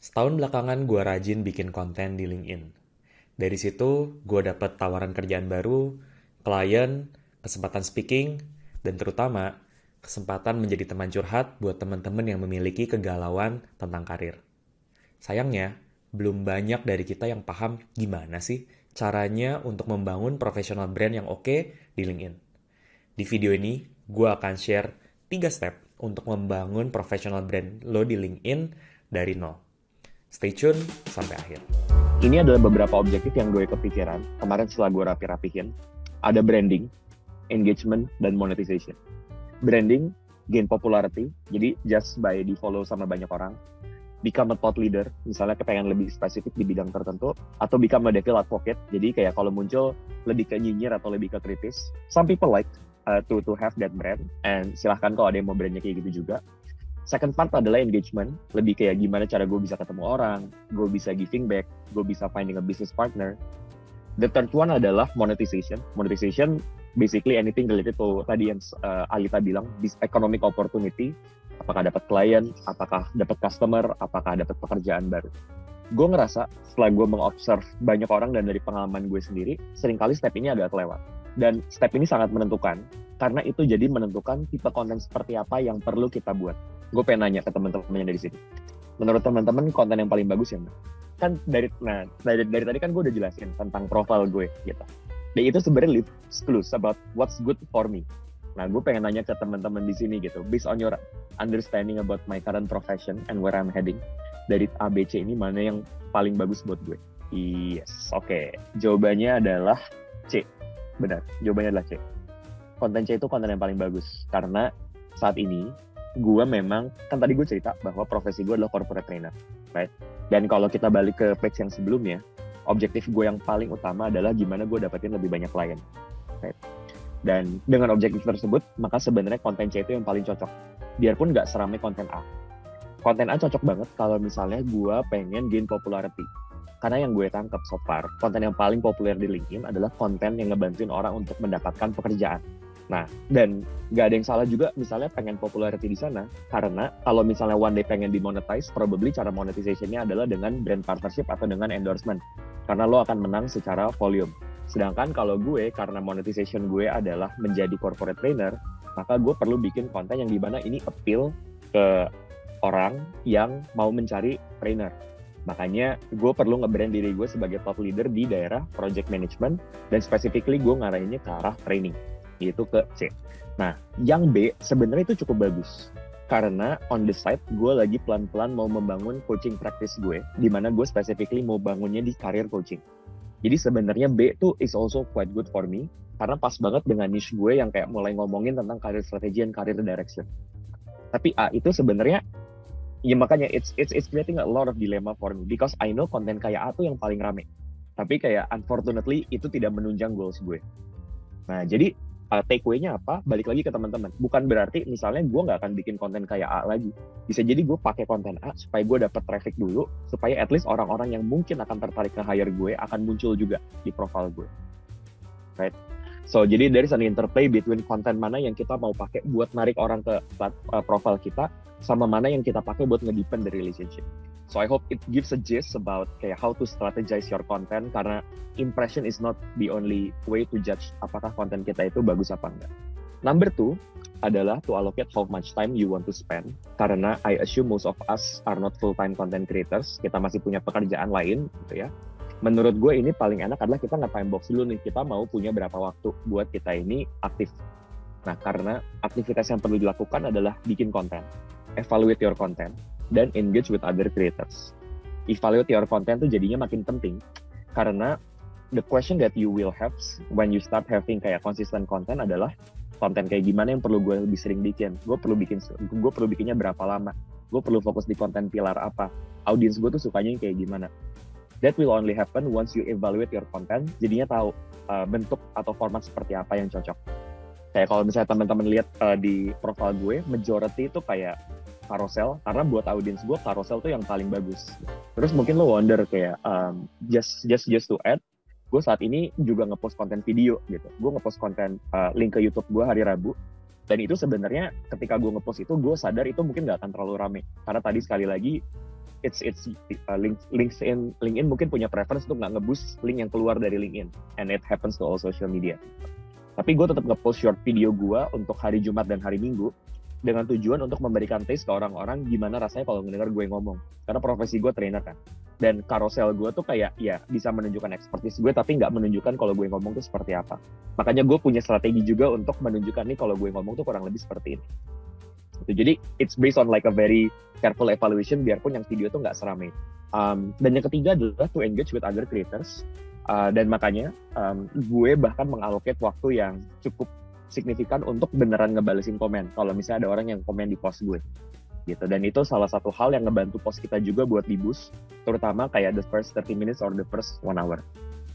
Setahun belakangan gue rajin bikin konten di LinkedIn. Dari situ gue dapet tawaran kerjaan baru, klien, kesempatan speaking, dan terutama kesempatan menjadi teman curhat buat teman-teman yang memiliki kegalauan tentang karir. Sayangnya, belum banyak dari kita yang paham gimana sih caranya untuk membangun profesional brand yang oke di LinkedIn. Di video ini, gue akan share 3 step untuk membangun professional brand lo di LinkedIn dari nol. Stay tune sampai akhir. Ini adalah beberapa objektif yang gue kepikiran kemarin setelah gue rapi-rapihin. Ada branding, engagement, dan monetization. Branding, gain popularity, jadi just by di follow sama banyak orang. Become a thought leader, misalnya kepengen lebih spesifik di bidang tertentu. Atau become a devil advocate, jadi kayak kalau muncul lebih ke nyinyir atau lebih ke kritis. Some people like to have that brand, and silahkan kalau ada yang mau brandnya kayak gitu juga. Second part adalah engagement, lebih kayak gimana cara gue bisa ketemu orang, gue bisa giving back, gue bisa finding a business partner. The third one adalah monetization. Monetization basically anything related to tadi yang Alita bilang, this economic opportunity, apakah dapat klien, apakah dapat customer, apakah dapat pekerjaan baru. Gue ngerasa setelah gue mengobserve banyak orang dan dari pengalaman gue sendiri, seringkali step ini agak kelewat. Dan step ini sangat menentukan, karena itu jadi menentukan tipe konten seperti apa yang perlu kita buat. Gue pengen nanya ke teman-teman yang dari sini. Menurut teman-teman konten yang paling bagus ya, kan dari tadi kan gue udah jelasin tentang profile gue gitu. Dan itu sebenarnya leads clues about what's good for me. Nah, gue pengen nanya ke teman-teman di sini gitu, based on your understanding about my current profession and where I'm heading, dari A, B, C ini mana yang paling bagus buat gue? Yes, oke. Jawabannya adalah C. Benar, jawabannya adalah C. Konten C itu konten yang paling bagus karena saat ini gue memang, kan tadi gue cerita bahwa profesi gue adalah corporate trainer, right? Dan kalau kita balik ke page yang sebelumnya, objektif gue yang paling utama adalah gimana gue dapetin lebih banyak klien, right? Dan dengan objektif tersebut, maka sebenarnya konten C itu yang paling cocok. Biarpun nggak seramai konten A. Konten A cocok banget kalau misalnya gue pengen gain popularity. Karena yang gue tangkap so far, konten yang paling populer di LinkedIn adalah konten yang ngebantuin orang untuk mendapatkan pekerjaan. Nah, dan nggak ada yang salah juga misalnya pengen popularity di sana, karena kalau misalnya one day pengen dimonetize, probably cara monetization-nya adalah dengan brand partnership atau dengan endorsement, karena lo akan menang secara volume. Sedangkan kalau gue, karena monetization gue adalah menjadi corporate trainer, maka gue perlu bikin konten yang dimana ini appeal ke orang yang mau mencari trainer. Makanya gue perlu nge-brand diri gue sebagai thought leader di daerah project management, dan specifically gue ngarahinnya ke arah training, yaitu ke C. Nah, yang B sebenarnya itu cukup bagus. Karena on the side, gue lagi pelan-pelan mau membangun coaching practice gue, di mana gue specifically mau bangunnya di career coaching. Jadi sebenarnya B itu is also quite good for me, karena pas banget dengan niche gue yang kayak mulai ngomongin tentang career strategy and career direction. Tapi A itu sebenarnya, ya makanya it's creating a lot of dilemma for me, because I know konten kayak A tuh yang paling rame. Tapi kayak unfortunately itu tidak menunjang goals gue. Nah, jadi takeaway-nya apa? Balik lagi ke teman-teman. Bukan berarti misalnya gue nggak akan bikin konten kayak A lagi. Bisa jadi gue pakai konten A supaya gue dapat traffic dulu, supaya at least orang-orang yang mungkin akan tertarik ke hire gue akan muncul juga di profile gue. Right? So, jadi there is an interplay between konten mana yang kita mau pakai buat narik orang ke profile kita, sama mana yang kita pakai buat nge-deepen the relationship. So I hope it gives a gist about kayak how to strategize your content, karena impression is not the only way to judge apakah konten kita itu bagus apa enggak. Number 2 adalah to allocate how much time you want to spend, karena I assume most of us are not full-time content creators, kita masih punya pekerjaan lain gitu ya. Menurut gue ini paling enak adalah kita nge-time box dulu nih, kita mau punya berapa waktu buat kita ini aktif. Nah, karena aktivitas yang perlu dilakukan adalah bikin konten, evaluate your content, dan engage with other creators. Evaluate your content tuh jadinya makin penting, karena the question that you will have when you start having kayak consistent content adalah konten kayak gimana yang perlu gue lebih sering bikin. Gue perlu bikinnya berapa lama. Gue perlu fokus di konten pilar apa. Audience gue tuh sukanya yang kayak gimana. That will only happen once you evaluate your content. Jadinya tahu bentuk atau format seperti apa yang cocok. Kayak kalau misalnya teman-teman lihat di profile gue, majority itu kayak carousel, karena buat audiens gue carousel tuh yang paling bagus. Terus mungkin lo wonder kayak just to add, gue saat ini juga ngepost konten video gitu. Gue ngepost konten link ke YouTube gue hari Rabu, dan itu sebenarnya ketika gue ngepost itu gue sadar itu mungkin nggak akan terlalu rame, karena tadi sekali lagi LinkedIn mungkin punya preference untuk nggak nge-boost link yang keluar dari LinkedIn, and it happens to all social media. Tapi gue tetap nge-post short video gue untuk hari Jumat dan hari Minggu dengan tujuan untuk memberikan taste ke orang-orang gimana rasanya kalau mendengar gue ngomong. Karena profesi gue trainer kan. Dan carousel gue tuh kayak ya bisa menunjukkan expertise gue tapi nggak menunjukkan kalau gue ngomong tuh seperti apa. Makanya gue punya strategi juga untuk menunjukkan nih kalau gue ngomong tuh kurang lebih seperti ini. Jadi it's based on like a very careful evaluation biarpun yang video tuh nggak serame. Dan yang ketiga adalah to engage with other creators. Dan makanya gue bahkan mengallocate waktu yang cukup signifikan untuk beneran ngebalesin komen. Kalau misalnya ada orang yang komen di post gue. Gitu. Dan itu salah satu hal yang ngebantu post kita juga buat di-boost, terutama kayak the first 30 minutes or the first 1 hour.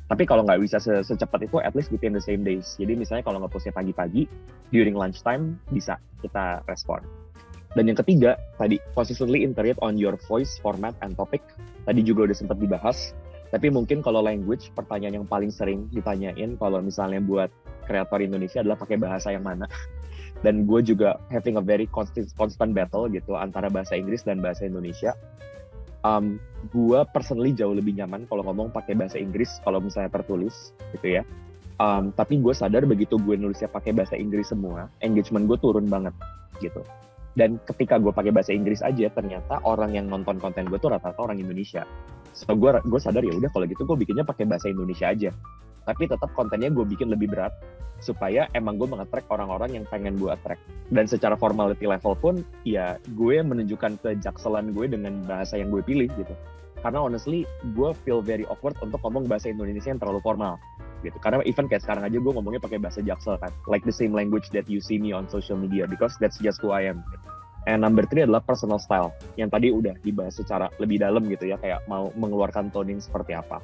Tapi kalau nggak bisa secepat itu, at least within the same days. Jadi misalnya kalau nge-postnya pagi-pagi, during lunchtime, bisa kita respon. Dan yang ketiga, tadi, consistently iterate on your voice, format, and topic. Tadi juga udah sempat dibahas. Tapi mungkin kalau language, pertanyaan yang paling sering ditanyain kalau misalnya buat kreator Indonesia adalah pakai bahasa yang mana. Dan gue juga having a very constant battle gitu antara bahasa Inggris dan bahasa Indonesia. Gue personally jauh lebih nyaman kalau ngomong pakai bahasa Inggris kalau misalnya tertulis gitu ya. Tapi gue sadar begitu gue nulisnya pakai bahasa Inggris semua, engagement gue turun banget gitu. Dan ketika gue pakai bahasa Inggris aja, ternyata orang yang nonton konten gue tuh rata-rata orang Indonesia. So gue sadar ya udah kalau gitu gue bikinnya pakai bahasa Indonesia aja. Tapi tetap kontennya gue bikin lebih berat supaya emang gue nge-attract orang-orang yang pengen gue attract. Dan secara formality level pun ya gue menunjukkan kejakselan gue dengan bahasa yang gue pilih gitu. Karena honestly gue feel very awkward untuk ngomong bahasa Indonesia yang terlalu formal gitu. Karena even kayak sekarang aja gue ngomongnya pakai bahasa Jaksel kan, like the same language that you see me on social media because that's just who I am gitu. And number 3 adalah personal style yang tadi udah dibahas secara lebih dalam gitu ya, kayak mau mengeluarkan toning seperti apa.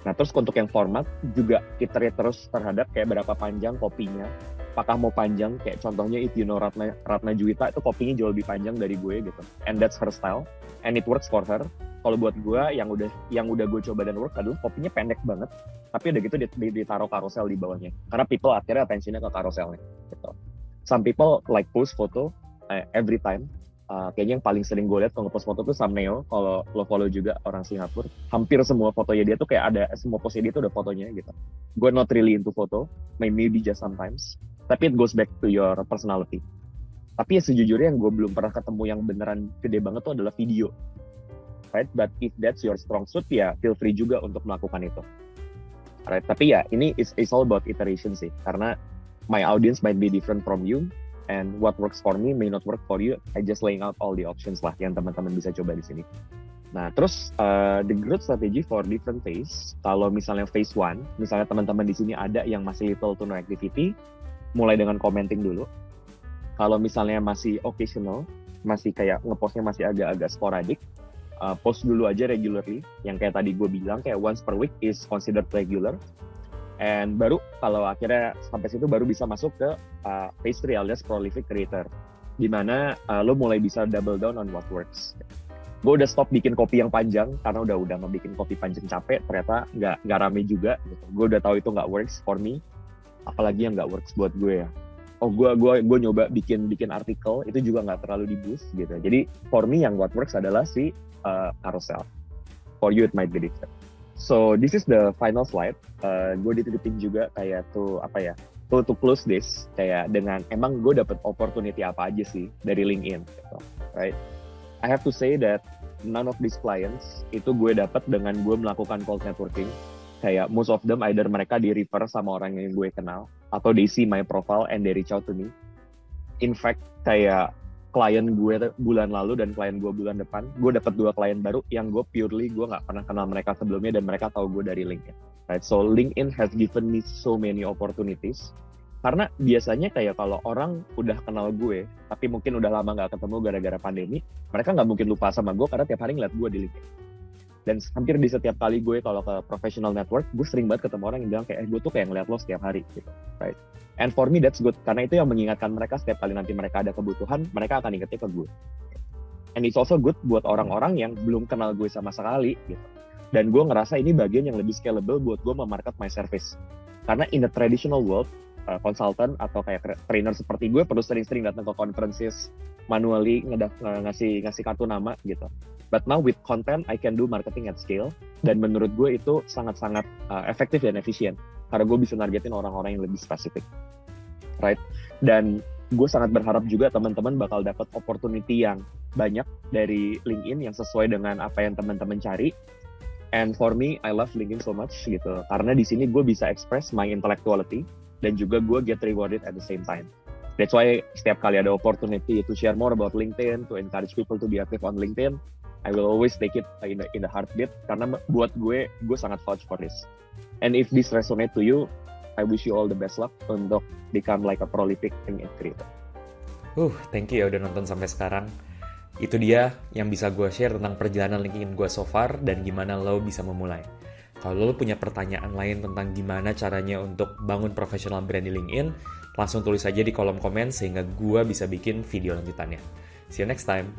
Nah terus untuk yang format juga kita lihat terus terhadap kayak berapa panjang kopinya, apakah mau panjang kayak contohnya if you know Ratna Juwita itu kopinya jauh lebih panjang dari gue gitu, and that's her style and it works for her. Kalau buat gue yang udah gue coba dan work adalah kopinya pendek banget tapi udah gitu ditaruh carousel di bawahnya karena people akhirnya attentionnya ke carouselnya gitu. Some people like post foto every time. Kayaknya yang paling sering gue lihat kalau ngepost foto tuh Sam Neo, kalau lo follow juga orang Singapura, hampir semua fotonya dia tuh kayak ada, semua postnya dia tuh ada fotonya gitu. Gue not really into photo, maybe just sometimes, tapi it goes back to your personality. Tapi ya sejujurnya yang gue belum pernah ketemu yang beneran gede banget tuh adalah video, right? But if that's your strong suit, ya feel free juga untuk melakukan itu, right? Tapi ya ini is all about iteration sih, karena my audience might be different from you. And what works for me may not work for you. I just laying out all the options lah yang teman-teman bisa coba di sini. Nah, terus the growth strategy for different phase. Kalau misalnya phase 1, misalnya teman-teman di sini ada yang masih little to no activity, mulai dengan commenting dulu. Kalau misalnya masih occasional, masih kayak ngepostnya masih agak-agak sporadic, post dulu aja regularly. Yang kayak tadi gue bilang, kayak once per week is considered regular. And baru kalau akhirnya sampai situ baru bisa masuk ke phase 3 alias prolific creator, dimana lo mulai bisa double down on what works. Gue udah stop bikin copy yang panjang karena udah mau bikin copy panjang capek, ternyata nggak rame juga gitu. Gue udah tahu itu nggak works for me, apalagi yang nggak works buat gue ya. Gue nyoba bikin artikel itu juga nggak terlalu di boost gitu. Jadi for me yang what works adalah si carousel. For you it might be different. So this is the final slide. Gue dititipin juga kayak to close this, kayak dengan emang gue dapet opportunity apa aja sih dari LinkedIn gitu, right? I have to say that none of these clients itu gue dapet dengan gue melakukan cold networking. Kayak most of them either mereka di refer sama orang yang gue kenal atau they see my profile and they reach out to me. In fact kayak klien gue bulan lalu dan klien gue bulan depan, gue dapet 2 klien baru yang gue purely gue nggak pernah kenal mereka sebelumnya dan mereka tahu gue dari LinkedIn. Right? So LinkedIn has given me so many opportunities. Karena biasanya kayak kalau orang udah kenal gue, tapi mungkin udah lama nggak ketemu gara-gara pandemi, mereka nggak mungkin lupa sama gue karena tiap hari ngeliat gue di LinkedIn. Dan hampir di setiap kali gue kalau ke professional network, gue sering banget ketemu orang yang bilang kayak, gue tuh kayak ngeliat lo setiap hari gitu, right? And for me that's good, karena itu yang mengingatkan mereka setiap kali nanti mereka ada kebutuhan, mereka akan ingetnya ke gue. And it's also good buat orang-orang yang belum kenal gue sama sekali gitu. Dan gue ngerasa ini bagian yang lebih scalable buat gue memarket my service. Karena in the traditional world, consultant atau kayak trainer seperti gue perlu sering-sering datang ke conferences, manually ngasih kartu nama gitu. But now with content, I can do marketing at scale. Dan menurut gue itu sangat-sangat efektif dan efisien. Karena gue bisa nargetin orang-orang yang lebih spesifik. Right? Dan gue sangat berharap juga teman-teman bakal dapat opportunity yang banyak dari LinkedIn yang sesuai dengan apa yang teman-teman cari. And for me, I love LinkedIn so much gitu. Karena di sini gue bisa express my intellectuality dan juga gue get rewarded at the same time. That's why setiap kali ada opportunity to share more about LinkedIn, to encourage people to be active on LinkedIn, I will always take it in the heartbeat karena buat gue sangat vouch for this. And if this resonate to you, I wish you all the best luck untuk become like a prolific LinkedIn creator. Thank you ya udah nonton sampai sekarang. Itu dia yang bisa gue share tentang perjalanan LinkedIn gue so far dan gimana lo bisa memulai. Kalau lo punya pertanyaan lain tentang gimana caranya untuk bangun professional brand di LinkedIn, langsung tulis aja di kolom komen sehingga gue bisa bikin video lanjutannya. See you next time!